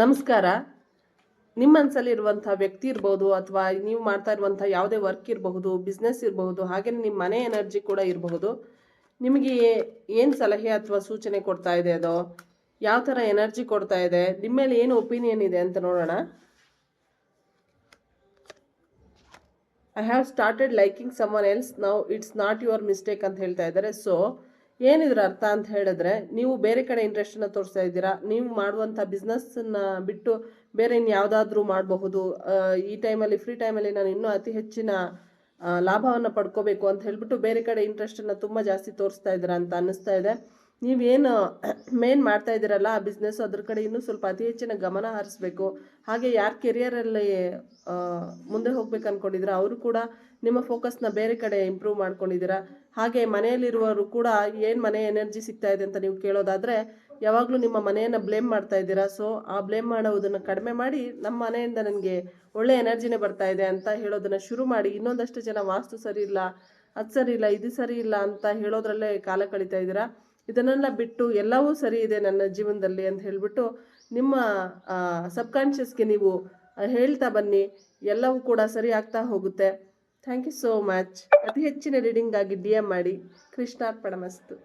ನಮಸ್ಕಾರ. ನಿಮ್ಮ ಮನಸ್ಸಲ್ಲಿ ಇರುವಂಥ ವ್ಯಕ್ತಿ ಇರ್ಬೋದು, ಅಥವಾ ನೀವು ಮಾಡ್ತಾ ಇರುವಂಥ ಯಾವುದೇ ವರ್ಕ್ ಇರಬಹುದು, ಬಿಸ್ನೆಸ್ ಇರಬಹುದು, ಹಾಗೆ ನಿಮ್ಮ ಮನೆ ಎನರ್ಜಿ ಕೂಡ ಇರಬಹುದು. ನಿಮಗೆ ಏನು ಸಲಹೆ ಅಥವಾ ಸೂಚನೆ ಕೊಡ್ತಾ ಇದೆ ಅದು, ಯಾವ ಥರ ಎನರ್ಜಿ ಕೊಡ್ತಾ ಇದೆ, ನಿಮ್ಮ ಮೇಲೆ ಏನು ಒಪಿನಿಯನ್ ಇದೆ ಅಂತ ನೋಡೋಣ. I have started liking summon else now it's not your mistake ಅಂತ ಹೇಳ್ತಾ ಇದ್ದಾರೆ. ಸೊ ಏನಿದ್ರ ಅರ್ಥ ಅಂತ ಹೇಳಿದ್ರೆ, ನೀವು ಬೇರೆ ಕಡೆ ಇಂಟ್ರೆಸ್ಟನ್ನು ತೋರಿಸ್ತಾ ಇದ್ದೀರಾ. ನೀವು ಮಾಡುವಂಥ ಬಿಸ್ನೆಸ್ಸನ್ನ ಬಿಟ್ಟು ಬೇರೆ ಇನ್ಯಾವುದಾದ್ರೂ ಮಾಡಬಹುದು. ಈ ಟೈಮಲ್ಲಿ ಫ್ರೀ ಟೈಮಲ್ಲಿ ನಾನು ಇನ್ನೂ ಅತಿ ಹೆಚ್ಚಿನ ಲಾಭವನ್ನು ಪಡ್ಕೋಬೇಕು ಅಂತ ಹೇಳ್ಬಿಟ್ಟು ಬೇರೆ ಕಡೆ ಇಂಟ್ರೆಸ್ಟನ್ನು ತುಂಬ ಜಾಸ್ತಿ ತೋರಿಸ್ತಾ ಇದ್ದೀರಾ ಅಂತ ಅನ್ನಿಸ್ತಾ ಇದೆ. ನೀವೇನು ಮೇನ್ ಮಾಡ್ತಾ ಇದ್ದೀರಲ್ಲ ಆ ಬಿಸ್ನೆಸ್, ಅದ್ರ ಕಡೆ ಇನ್ನೂ ಸ್ವಲ್ಪ ಅತಿ ಹೆಚ್ಚಿನ ಗಮನ ಹರಿಸ್ಬೇಕು. ಹಾಗೆ ಯಾರು ಕೆರಿಯರಲ್ಲಿ ಮುಂದೆ ಹೋಗ್ಬೇಕು ಅಂದ್ಕೊಂಡಿದ್ದೀರಾ ಅವರು ಕೂಡ ನಿಮ್ಮ ಫೋಕಸ್ನ ಬೇರೆ ಕಡೆ ಇಂಪ್ರೂವ್ ಮಾಡ್ಕೊಂಡಿದ್ದೀರಾ. ಹಾಗೆ ಮನೆಯಲ್ಲಿರುವವರು ಕೂಡ ಏನು ಮನೆ ಎನರ್ಜಿ ಸಿಗ್ತಾ ಇದೆ ಅಂತ ನೀವು ಕೇಳೋದಾದರೆ, ಯಾವಾಗಲೂ ನಿಮ್ಮ ಮನೆಯನ್ನು ಬ್ಲೇಮ್ ಮಾಡ್ತಾ ಇದ್ದೀರಾ. ಸೊ ಆ ಬ್ಲೇಮ್ ಮಾಡೋದನ್ನು ಕಡಿಮೆ ಮಾಡಿ, ನಮ್ಮ ಮನೆಯಿಂದ ನನಗೆ ಒಳ್ಳೆ ಎನರ್ಜಿನೇ ಬರ್ತಾ ಇದೆ ಅಂತ ಹೇಳೋದನ್ನು ಶುರು ಮಾಡಿ. ಇನ್ನೊಂದಷ್ಟು ಜನ ವಾಸ್ತು ಸರಿ ಇಲ್ಲ, ಅದು ಸರಿ ಇಲ್ಲ, ಇದು ಸರಿ ಇಲ್ಲ ಅಂತ ಹೇಳೋದ್ರಲ್ಲೇ ಕಾಲ ಕಳೀತಾ ಇದ್ದೀರಾ. ಇದನ್ನೆಲ್ಲ ಬಿಟ್ಟು ಎಲ್ಲವೂ ಸರಿ ಇದೆ ನನ್ನ ಜೀವನದಲ್ಲಿ ಅಂತ ಹೇಳಿಬಿಟ್ಟು ನಿಮ್ಮ ಸಬ್ಕಾನ್ಷಿಯಸ್ಗೆ ನೀವು ಹೇಳ್ತಾ ಬನ್ನಿ. ಎಲ್ಲವೂ ಕೂಡ ಸರಿ ಆಗ್ತಾ ಹೋಗುತ್ತೆ. Thank you so much. ಅತಿ ಹೆಚ್ಚಿನ ರೀಡಿಂಗಾಗಿ DM ಮಾಡಿ. ಕೃಷ್ಣಾರ್ಪಣಮಸ್ತು.